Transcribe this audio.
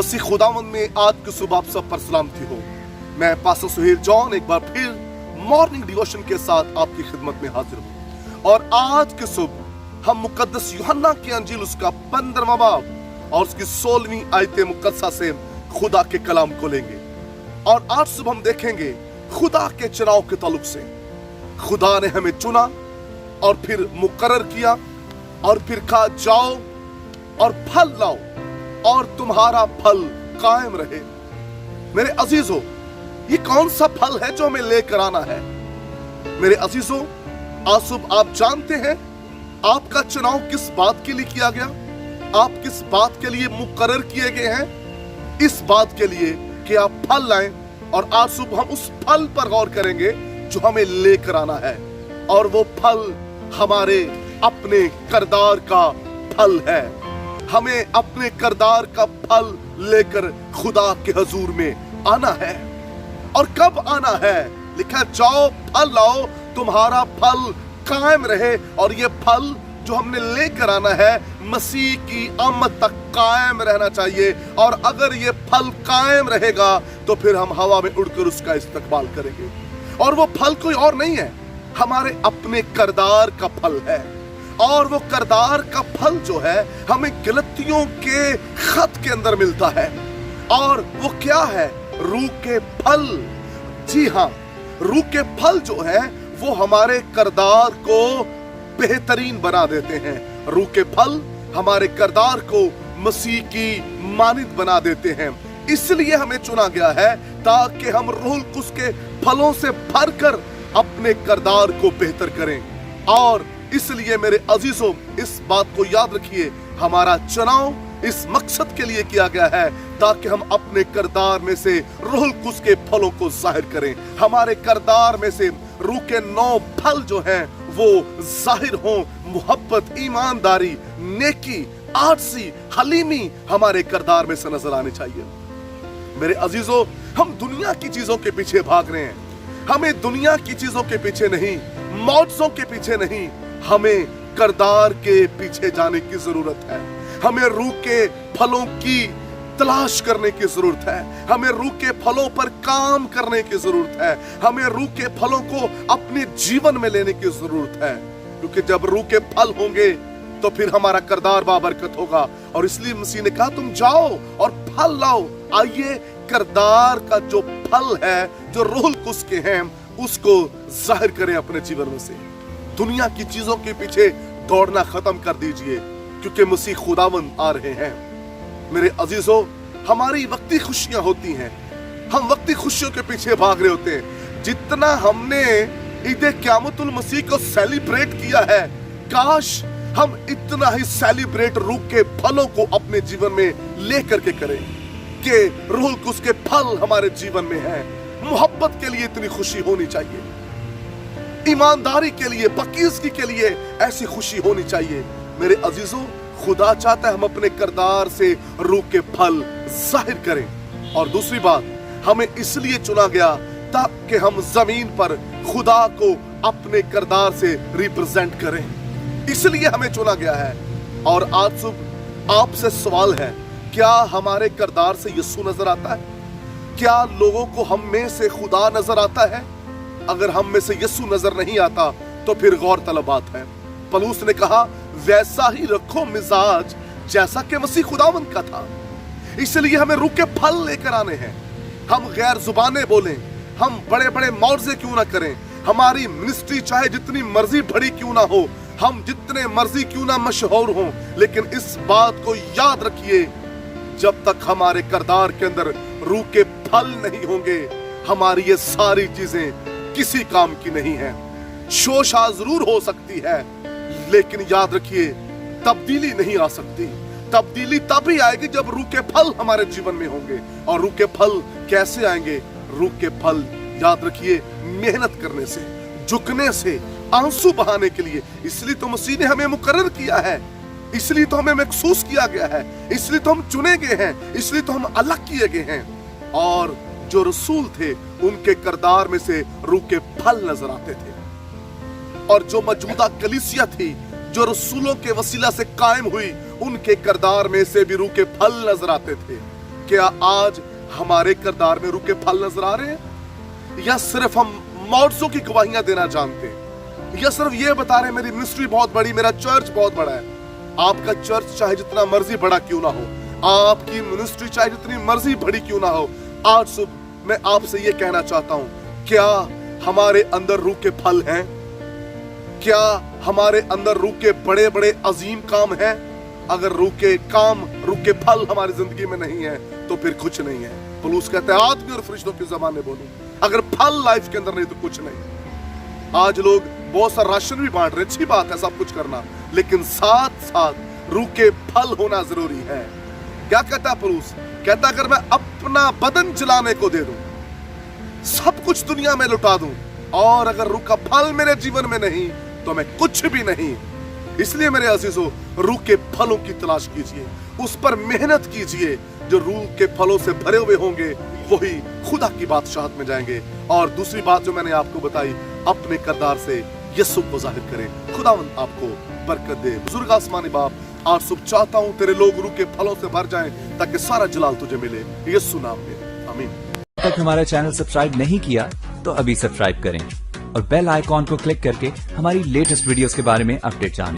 मसीह खुदावंद में आज की सुबह आप सब पर सलामती हो। मैं पास्टर सोहेल जॉन एक बार फिर मॉर्निंग डिवोशन के साथ आपकी खिदमत में हाजिर हूँ। और आज की सुबह हम मुकद्दस यूहन्ना की अंजील उसका 15वां बाब और उसकी 16वीं आयत मुकद्दसा से खुदा के कलाम को लेंगे। और आज सुबह हम देखेंगे खुदा के चुनाव के ताल्लुक से। खुदा ने हमें चुना और फिर मुकर्रर किया और फिर कहा जाओ और फल लाओ और तुम्हारा फल कायम रहे। मेरे अजीजों, ये कौन सा फल है जो हमें लेकर आना है? मेरे अजीजों, आज सुबह आप जानते हैं आपका चुनाव किस बात के लिए किया गया? आप किस बात के लिए मुकर्रर किए गए हैं? इस बात के लिए कि आप फल लाएं। और आज सुबह हम उस फल पर गौर करेंगे जो हमें लेकर आना है। और वो फल हमारे अपने किरदार का फल है। हमें अपने किरदार का फल लेकर खुदा के हजूर में आना है। और कब आना है? लिखा जाओ फल लाओ तुम्हारा फल कायम रहे। और ये फल जो हमने लेकर आना है मसीह की आमद तक कायम रहना चाहिए। और अगर ये फल कायम रहेगा तो फिर हम हवा में उड़कर उसका इस्तकबाल करेंगे। और वो फल कोई और नहीं है, हमारे अपने किरदार का फल है। और वो किरदार का फल जो है हमें गलतियों के खत के अंदर मिलता है। और वो क्या है? रूह के फल। जी हाँ, रूह के फल जो है वो हमारे किरदार को बेहतरीन बना देते हैं। रूह के फल हमारे किरदार को मसीह की मानिंद बना देते हैं। इसलिए हमें चुना गया है ताकि हम रूह कुस के फलों से भरकर अपने किरदार को बेहतर करें। और इसलिए मेरे अजीजों, इस बात को याद रखिए, हमारा चुनाव इस मकसद के लिए किया गया है ताकि हम अपने किरदार में से रूह कुस के फलों को जाहिर करें। हमारे किरदार में से रूह के 9 फल जो हैं वो जाहिर हों। मोहब्बत, ईमानदारी, नेकी, आरसी, हलीमी हमारे किरदार में से नजर आने चाहिए। मेरे अजीजों, हम दुनिया की चीजों के पीछे भाग रहे हैं। हमें दुनिया की चीजों के पीछे नहीं, मौजों के पीछे नहीं, हमें किरदार के पीछे जाने की जरूरत है। हमें रूह के फलों की तलाश करने की जरूरत है। हमें रूह के फलों पर काम करने की जरूरत है। हमें रूह के फलों को अपने जीवन में लेने की जरूरत है। क्योंकि जब रूह के फल होंगे तो फिर हमारा किरदार बाबरकत होगा। और इसलिए मसीह ने कहा तुम जाओ और फल लाओ। आइए किरदार का जो फल है, जो रूह कुस के हैं, उसको जाहिर करें अपने जीवन में से। दुनिया की चीजों के पीछे दौड़ना खत्म कर दीजिए क्योंकि मसीह खुदावंद आ रहे हैं। मेरे अजीजों, हमारी वक्ती खुशियां होती हैं, हम वक्ती खुशियों के पीछे भाग रहे होते हैं। जितना हमने ईद क़यामतुल मसीह को सेलिब्रेट किया है, काश हम इतना ही सेलिब्रेट रूह के फलों को अपने जीवन में लेकर के करें कि रूह कुस के फल हमारे जीवन में है। मोहब्बत के लिए इतनी खुशी होनी चाहिए, ईमानदारी के लिए, पकीज़गी के लिए ऐसी खुशी होनी चाहिए। मेरे अजीजों, खुदा चाहता है हम अपने किरदार से रूह के फल जाहिर करें। और दूसरी बात, हमें इसलिए चुना गया ताकि हम जमीन पर खुदा को अपने किरदार से रिप्रेजेंट करें। इसलिए हमें चुना गया है। और आज सुबह आपसे सवाल है, क्या हमारे किरदार से यीशु नजर आता है? क्या लोगों को हम में से खुदा नजर आता है? अगर हम में से यीशु नजर नहीं आता तो फिर गौर तलब बात है। पौलुस ने कहा वैसा ही रखो मिजाज जैसा कि मसीह खुदावंद का था। इसलिए हमें रूह के फल लेकर आने हैं। हम गैर जुबानें बोलें, हम बड़े बड़े मौजे क्यों ना करें, हमारी मिनिस्ट्री चाहे जितनी मर्जी बड़ी क्यों ना हो, हम जितने मर्जी क्यों ना मशहूर हों, लेकिन इस बात को याद रखिए, जब तक हमारे किरदार के अंदर रूह के फल नहीं होंगे, हमारी ये सारी चीजें किसी काम की नहीं है। शोशा जरूर हो सकती है, लेकिन याद रखिए तब्दीली नहीं आ सकती। तब्दीली तभी आएगी जब रूह के फल हमारे जीवन में होंगे। और रूह के फल कैसे आएंगे? रूह के फल याद रखिए मेहनत करने से, झुकने से, आंसू बहाने के लिए। इसलिए तो मसीह ने हमें मुकर्रर किया है, इसलिए तो हमें महसूस किया गया है, इसलिए तो हम चुने गए हैं, इसलिए तो हम अलग किए गए हैं। और जो रसूल थे उनके किरदार में से रूह के फल नजर आते थे। और जो मौजूदा कलीसिया थी जो रसूलों के वसीला से कायम हुई, उनके किरदार में से भी रूह के फल नजर आते थे। क्या आज हमारे किरदार में रूखे फल नजर आ रहे हैं, या सिर्फ हम मौजों की गवाहियां देना जानते हैं, या सिर्फ ये बता रहे हैं मेरी मिनिस्ट्री बहुत बड़ी, मेरा चर्च बहुत बड़ा है। आपका चर्च चाहे जितना मर्जी बड़ा क्यों ना हो, आपकी मिनिस्ट्री चाहे जितनी मर्जी बड़ी क्यों ना हो, आज सुबह मैं आपसे ये कहना चाहता हूं, क्या हमारे अंदर रूह के फल हैं? क्या हमारे अंदर रूह के बड़े बड़े अजीम काम हैं? अगर रूह के काम, रूह के फल हमारी जिंदगी में नहीं है तो फिर कुछ नहीं है। पौलुस कहते हैं आदमी और फरिश्तों की ज़बान में बोलूं, अगर फल लाइफ के अंदर नहीं तो कुछ नहीं। आज लोग बहुत सा राशन भी बांट रहे, अच्छी बात है सब कुछ करना, लेकिन साथ साथ रूह के फल होना जरूरी है। क्या कहता है पौलुस? कहता अगर मैं अपना बदन जलाने को दे दूं, सब कुछ दुनिया में लुटा दूं, और अगर रूह का फल मेरे जीवन में नहीं तो मैं कुछ भी नहीं। इसलिए मेरे अजीजों, रूह के फलों की तलाश कीजिए, उस पर मेहनत कीजिए। जो रूह के फलों से भरे हुए होंगे वही खुदा की बादशाहत में जाएंगे। और दूसरी बात जो मैंने आपको बताई, अपने किरदार से यीशु को जाहिर करें। खुदावंद आपको बरकत दे। बुजुर्ग आसमानी बाप, आज सुबह चाहता हूं तेरे लोग रूह के फलों से भर जाएं ताकि सारा जलाल तुझे मिले, यीशु नाम में, आमीन। अब तक हमारा चैनल सब्सक्राइब नहीं किया तो अभी सब्सक्राइब करें और बेल आइकॉन को क्लिक करके हमारी लेटेस्ट वीडियोस के बारे में अपडेट जानें।